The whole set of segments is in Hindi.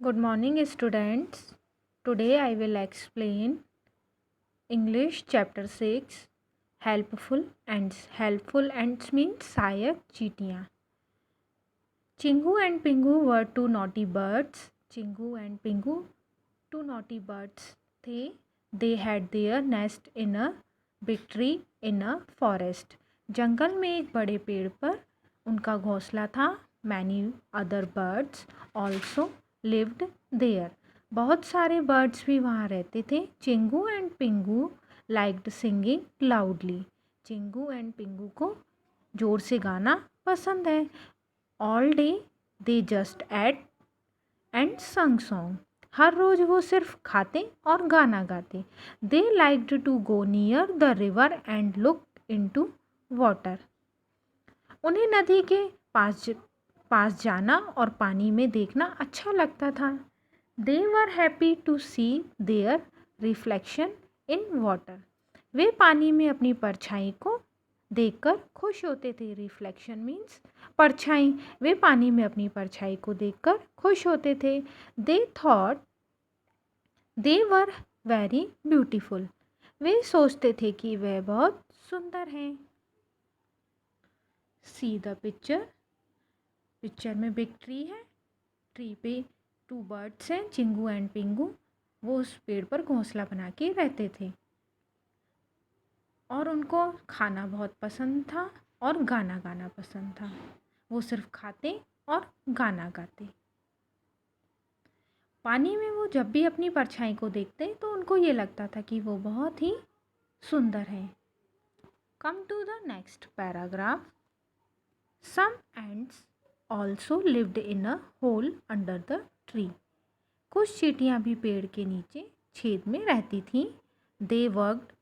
Good morning, students. Today I will explain English chapter 6 helpful ants means सहायक चींटियाँ. Chingu and Pingu were two naughty birds. Chingu and Pingu, two naughty birds थे. They had their nest in a big tree in a forest. जंगल में एक बड़े पेड़ पर उनका घोंसला था. Many other birds also lived there. बहुत सारे बर्ड्स भी वहाँ रहते थे. Chingu and Pingu liked singing loudly. Chingu and Pingu को ज़ोर से गाना पसंद है. All day they just ate and sang song. हर रोज़ वो सिर्फ खाते और गाना गाते. They liked to go near the river and look into water. उन्हें नदी के पास जाना और पानी में देखना अच्छा लगता था. They were happy to see their reflection in water. वे पानी में अपनी परछाई को देखकर खुश होते थे. रिफ्लेक्शन मीन्स परछाई. वे पानी में अपनी परछाई को देखकर खुश होते थे. They thought they were very beautiful. वे सोचते थे कि वे बहुत सुंदर हैं. See the picture. पिक्चर में बिग ट्री है. ट्री पे टू बर्ड्स हैं, चिंगू एंड पिंगू. वो उस पेड़ पर घोंसला बना के रहते थे और उनको खाना बहुत पसंद था और गाना गाना पसंद था. वो सिर्फ खाते और गाना गाते. पानी में वो जब भी अपनी परछाई को देखते तो उनको ये लगता था कि वो बहुत ही सुंदर है. Come to the next paragraph. Some ants also lived in a hole under the tree. कुछ चींटियाँ भी पेड़ के नीचे छेद में रहती थीं. They worked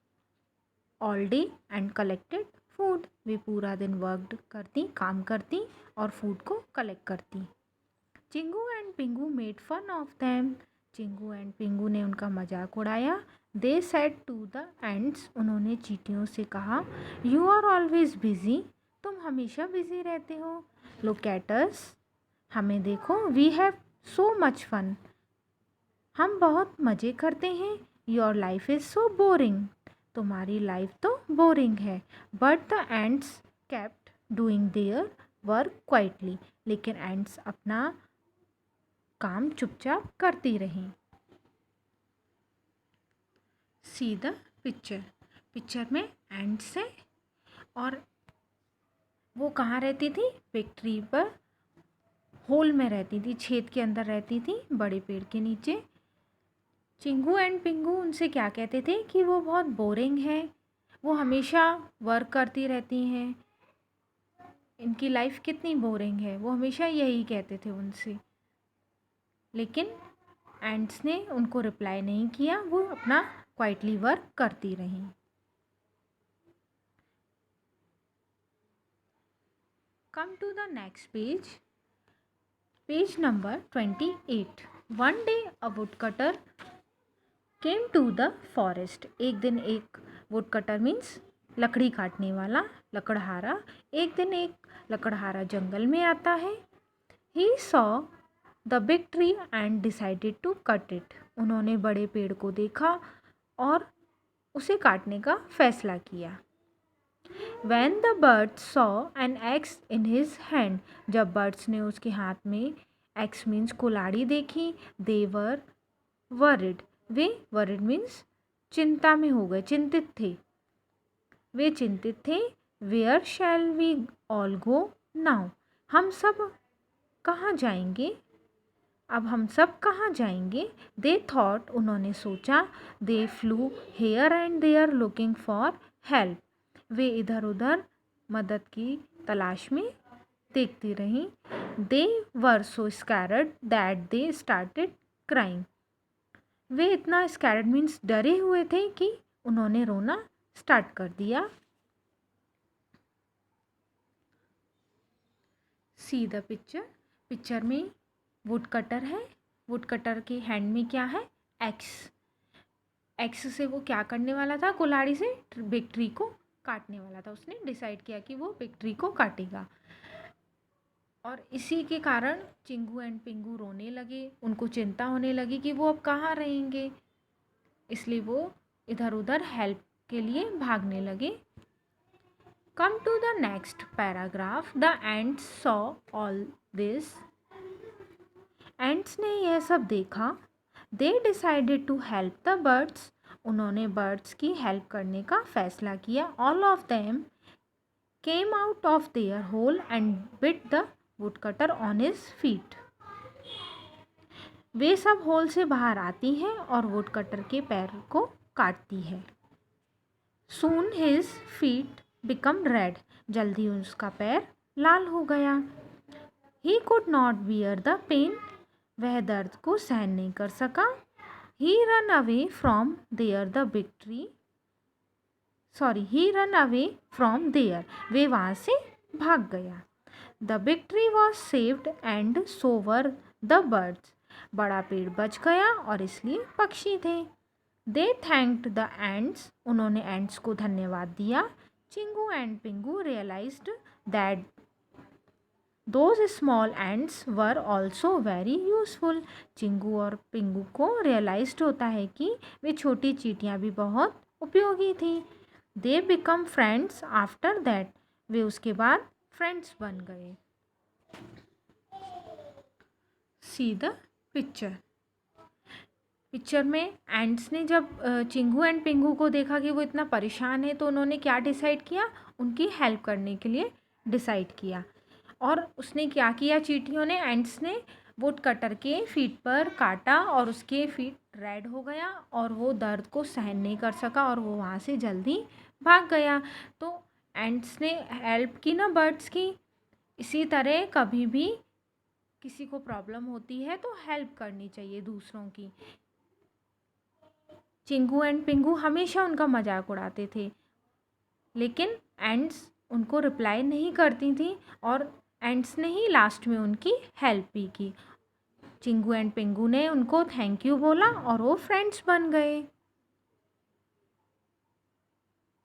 all day and collected food. वे पूरा दिन वर्कड करती, काम करती और फूड को कलेक्ट करती. Chingu and Pingu made fun of them. Chingu and Pingu ने उनका मजाक उड़ाया. They said to the ants. उन्होंने चींटियों से कहा, यू आर ऑलवेज बिजी. तुम हमेशा बिजी रहते हो. Look at us. हमें देखो. We have so much fun. हम बहुत मज़े करते हैं. Your life is so boring. तुम्हारी लाइफ तो बोरिंग है. But the ants kept doing their work quietly. लेकिन एंड्स अपना काम चुपचाप करती रहीं. See the picture. पिक्चर में एंड्स है और वो कहाँ रहती थी? बिग ट्री पर होल में रहती थी, छेद के अंदर रहती थी, बड़े पेड़ के नीचे. चिंगू एंड पिंगू उनसे क्या कहते थे कि वो बहुत बोरिंग है, वो हमेशा वर्क करती रहती हैं, इनकी लाइफ कितनी बोरिंग है. वो हमेशा यही कहते थे उनसे. लेकिन एंड्स ने उनको रिप्लाई नहीं किया. वो अपना क्वाइटली वर्क करती रहीं. Come to the next page. Page number 28. One day a woodcutter came to the forest. एक दिन एक वुड कटर मीन्स लकड़ी काटने वाला, लकड़हारा. एक दिन एक लकड़हारा जंगल में आता है. He saw the big tree and decided to cut it. उन्होंने बड़े पेड़ को देखा और उसे काटने का फैसला किया. When the birds saw an axe in his hand. जब बर्ड्स ने उसके हाथ में एक्स मीन्स कुल्हाड़ी देखी. They were worried. वे वरिड मीन्स चिंता में हो गए, चिंतित थे. वे चिंतित थे. Where shall we all go now. हम सब कहाँ जाएंगे? अब हम सब कहाँ जाएंगे? They thought. उन्होंने सोचा. They flew here and there looking for help. वे इधर उधर मदद की तलाश में देखती रहीं. They were so scared that they started crying. वे इतना स्कैर्ड मीन्स डरे हुए थे कि उन्होंने रोना स्टार्ट कर दिया. सी द पिक्चर. पिक्चर में वुड कटर है. वुड कटर के हैंड में क्या है? एक्स. एक्स से वो क्या करने वाला था? कुल्हाड़ी से बिग ट्री को काटने वाला था. उसने डिसाइड किया कि वो बिग ट्री को काटेगा. और इसी के कारण चिंगू एंड पिंगू रोने लगे। उनको चिंता होने लगी कि वो अब कहाँ रहेंगे, इसलिए वो इधर उधर हेल्प के लिए भागने लगे। Come to the next paragraph. The ants saw all this. Ants ने यह सब देखा। They decided to help the birds. उन्होंने बर्ड्स की हेल्प करने का फैसला किया। All of them came out of their hole and bit the woodcutter on his feet. वे सब होल से बाहर आती हैं और वुडकटर के पैर को काटती है। Soon his feet become red. जल्दी उसका पैर लाल हो गया। He could not bear the pain. वह दर्द को सहन नहीं कर सका। He ran away from there the victory. He ran away from there. वे वहाँ से भाग गया। The victory was saved and so were the birds. बड़ा पेड़ बच गया और इसलिए पक्षी थे। They thanked the ants. उन्होंने एंड्स को धन्यवाद दिया। Chingu and Pingu realized that those small ants were also very useful. Chingu और पिंगू को रियलाइज्ड होता है कि वे छोटी चींटियाँ भी बहुत उपयोगी थी। They become friends after that. वे उसके बाद फ्रेंड्स बन गए। See the picture. पिक्चर में एंड्स ने जब चिंगू एंड पिंगू को देखा कि वो इतना परेशान है, तो उन्होंने क्या डिसाइड किया, उनकी हेल्प करने के लिए डिसाइड किया। और उसने क्या किया, चींटियों ने, एंड्स ने वुड कटर के फीट पर काटा और उसके फीट रेड हो गया और वो दर्द को सहन नहीं कर सका और वो वहाँ से जल्दी भाग गया। तो एंड्स ने हेल्प की ना बर्ड्स की। इसी तरह कभी भी किसी को प्रॉब्लम होती है तो हेल्प करनी चाहिए दूसरों की। चिंगू एंड पिंगू हमेशा उनका मजाक उड़ाते थे, लेकिन एंड्स उनको रिप्लाई नहीं करती थी और एंड्स ने ही लास्ट में उनकी हेल्प भी की। चिंगू एंड पिंगू ने उनको थैंक यू बोला और वो फ्रेंड्स बन गए।